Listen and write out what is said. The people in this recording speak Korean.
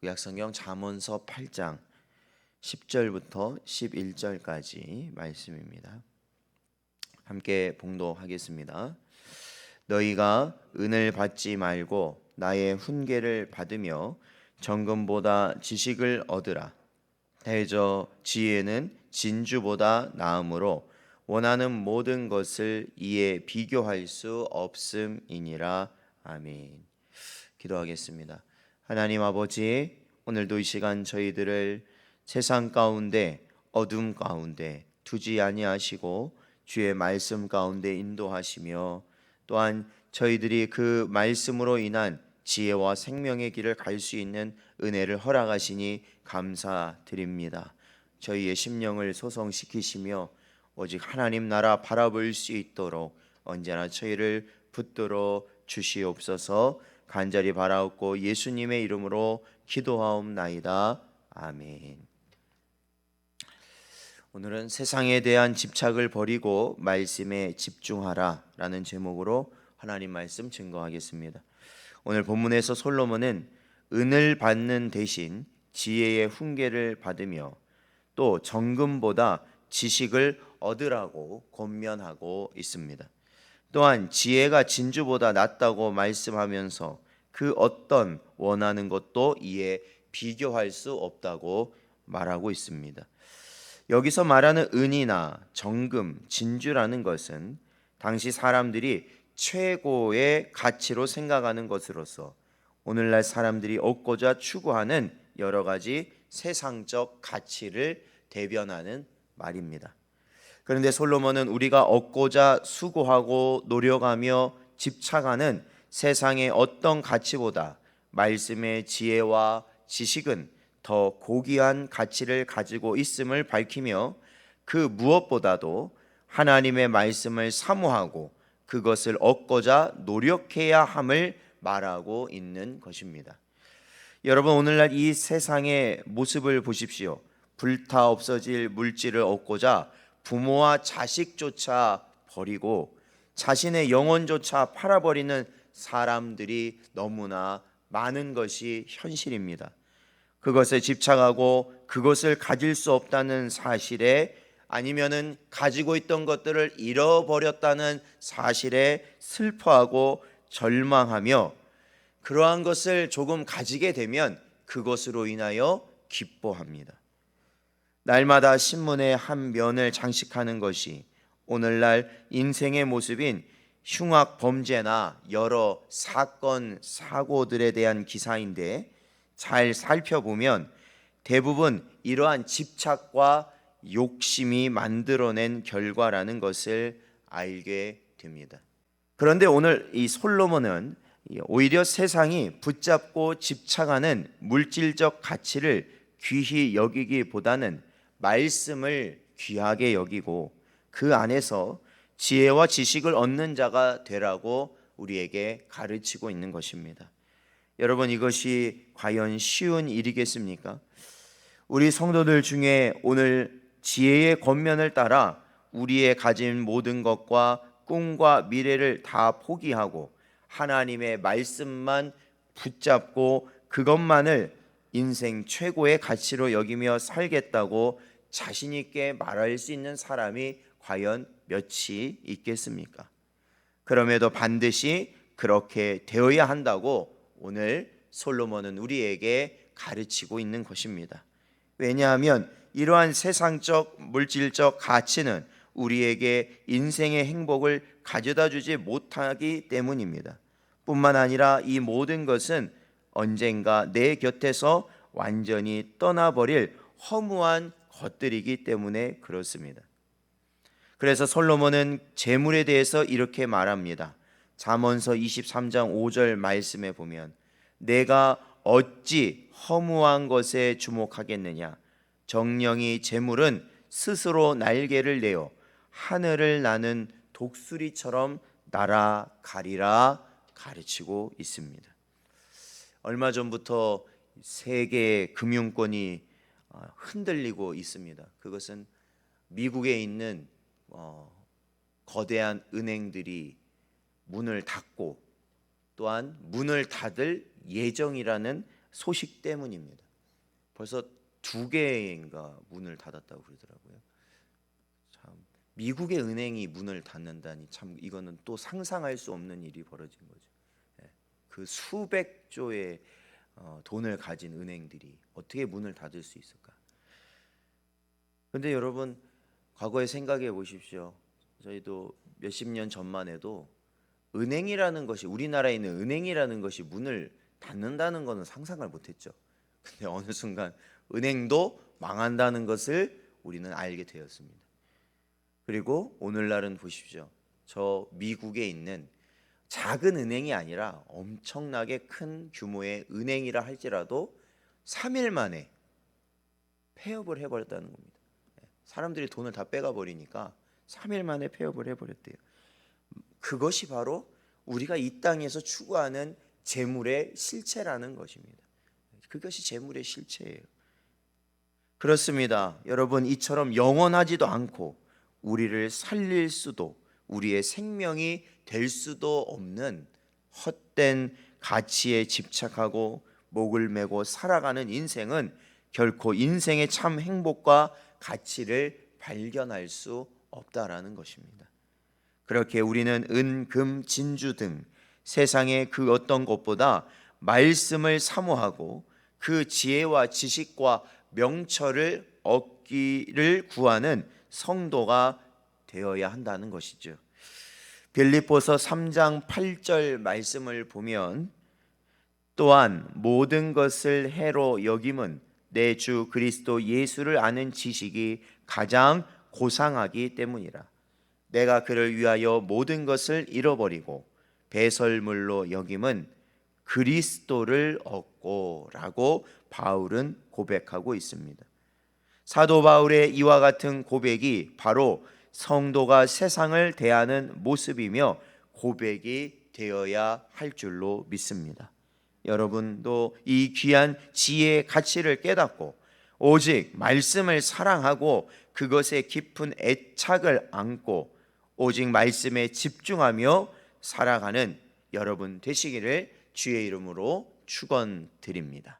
구약성경 잠언서 8장 10절부터 11절까지 말씀입니다. 함께 봉독하겠습니다. 너희가 은을 받지 말고 나의 훈계를 받으며 정금보다 지식을 얻으라. 대저 지혜는 진주보다 나음으로 원하는 모든 것을 이에 비교할 수 없음이니라. 아멘. 기도하겠습니다. 하나님 아버지, 오늘도 이 시간 저희들을 세상 가운데 어둠 가운데 두지 아니하시고 주의 말씀 가운데 인도하시며 또한 저희들이 그 말씀으로 인한 지혜와 생명의 길을 갈 수 있는 은혜를 허락하시니 감사드립니다. 저희의 심령을 소성시키시며 오직 하나님 나라 바라볼 수 있도록 언제나 저희를 붙들어 주시옵소서. 간절히 바라옵고 예수님의 이름으로 기도하옵나이다. 아멘. 오늘은 세상에 대한 집착을 버리고 말씀에 집중하라 라는 제목으로 하나님 말씀 증거하겠습니다. 오늘 본문에서 솔로몬은 은을 받는 대신 지혜의 훈계를 받으며 또 정금보다 지식을 얻으라고 권면하고 있습니다. 또한 지혜가 진주보다 낫다고 말씀하면서 그 어떤 원하는 것도 이에 비교할 수 없다고 말하고 있습니다. 여기서 말하는 은이나 정금, 진주라는 것은 당시 사람들이 최고의 가치로 생각하는 것으로서 오늘날 사람들이 얻고자 추구하는 여러 가지 세상적 가치를 대변하는 말입니다. 그런데 솔로몬은 우리가 얻고자 수고하고 노력하며 집착하는 세상의 어떤 가치보다 말씀의 지혜와 지식은 더 고귀한 가치를 가지고 있음을 밝히며 그 무엇보다도 하나님의 말씀을 사모하고 그것을 얻고자 노력해야 함을 말하고 있는 것입니다. 여러분, 오늘날 이 세상의 모습을 보십시오. 불타 없어질 물질을 얻고자 부모와 자식조차 버리고 자신의 영혼조차 팔아버리는 사람들이 너무나 많은 것이 현실입니다. 그것에 집착하고 그것을 가질 수 없다는 사실에, 아니면은 가지고 있던 것들을 잃어버렸다는 사실에 슬퍼하고 절망하며 그러한 것을 조금 가지게 되면 그것으로 인하여 기뻐합니다. 날마다 신문의 한 면을 장식하는 것이 오늘날 인생의 모습인 흉악 범죄나 여러 사건 사고들에 대한 기사인데, 잘 살펴보면 대부분 이러한 집착과 욕심이 만들어낸 결과라는 것을 알게 됩니다. 그런데 오늘 이 솔로몬은 오히려 세상이 붙잡고 집착하는 물질적 가치를 귀히 여기기보다는 말씀을 귀하게 여기고 그 안에서 지혜와 지식을 얻는 자가 되라고 우리에게 가르치고 있는 것입니다. 여러분, 이것이 과연 쉬운 일이겠습니까? 우리 성도들 중에 오늘 지혜의 권면을 따라 우리의 가진 모든 것과 꿈과 미래를 다 포기하고 하나님의 말씀만 붙잡고 그것만을 인생 최고의 가치로 여기며 살겠다고 자신 있게 말할 수 있는 사람이 과연 몇이 있겠습니까? 그럼에도 반드시 그렇게 되어야 한다고 오늘 솔로몬은 우리에게 가르치고 있는 것입니다. 왜냐하면 이러한 세상적 물질적 가치는 우리에게 인생의 행복을 가져다 주지 못하기 때문입니다. 뿐만 아니라 이 모든 것은 언젠가 내 곁에서 완전히 떠나버릴 허무한 것들이기 때문에 그렇습니다. 그래서 솔로몬은 재물에 대해서 이렇게 말합니다. 잠언서 23장 5절 말씀에 보면 내가 어찌 허무한 것에 주목하겠느냐. 정령이 재물은 스스로 날개를 내어 하늘을 나는 독수리처럼 날아가리라 가르치고 있습니다. 얼마 전부터 세계 금융권이 흔들리고 있습니다. 그것은 미국에 있는 거대한 은행들이 문을 닫고 또한 문을 닫을 예정이라는 소식 때문입니다. 벌써 2개인가 문을 닫았다고 그러더라고요. 참, 미국의 은행이 문을 닫는다니 참 이거는 또 상상할 수 없는 일이 벌어진 거죠. 그 수백 조의 돈을 가진 은행들이 어떻게 문을 닫을 수 있을까? 근데 여러분, 과거에 생각해 보십시오. 저희도 몇십 년 전만 해도 은행이라는 것이, 우리나라에 있는 은행이라는 것이 문을 닫는다는 것은 상상을 못했죠. 근데 어느 순간 은행도 망한다는 것을 우리는 알게 되었습니다. 그리고 오늘날은 보십시오. 저 미국에 있는 작은 은행이 아니라 엄청나게 큰 규모의 은행이라 할지라도 3일 만에 폐업을 해버렸다는 겁니다. 사람들이 돈을 다 빼가 버리니까 3일 만에 폐업을 해버렸대요. 그것이 바로 우리가 이 땅에서 추구하는 재물의 실체라는 것입니다. 그것이 재물의 실체예요. 그렇습니다. 여러분, 이처럼 영원하지도 않고 우리를 살릴 수도, 우리의 생명이 될 수도 없는 헛된 가치에 집착하고 목을 메고 살아가는 인생은 결코 인생의 참 행복과 가치를 발견할 수 없다라는 것입니다. 그렇게 우리는 은, 금, 진주 등 세상의 그 어떤 것보다 말씀을 사모하고 그 지혜와 지식과 명철을 얻기를 구하는 성도가 되어야 한다는 것이죠. 빌립보서 3장 8절 말씀을 보면, 또한 모든 것을 해로 여김은 내 주 그리스도 예수를 아는 지식이 가장 고상하기 때문이라. 내가 그를 위하여 모든 것을 잃어버리고 배설물로 여김은 그리스도를 얻고 라고 바울은 고백하고 있습니다. 사도 바울의 이와 같은 고백이 바로 성도가 세상을 대하는 모습이며 고백이 되어야 할 줄로 믿습니다. 여러분도 이 귀한 지혜의 가치를 깨닫고 오직 말씀을 사랑하고 그것에 깊은 애착을 안고 오직 말씀에 집중하며 살아가는 여러분 되시기를 주의 이름으로 축원드립니다.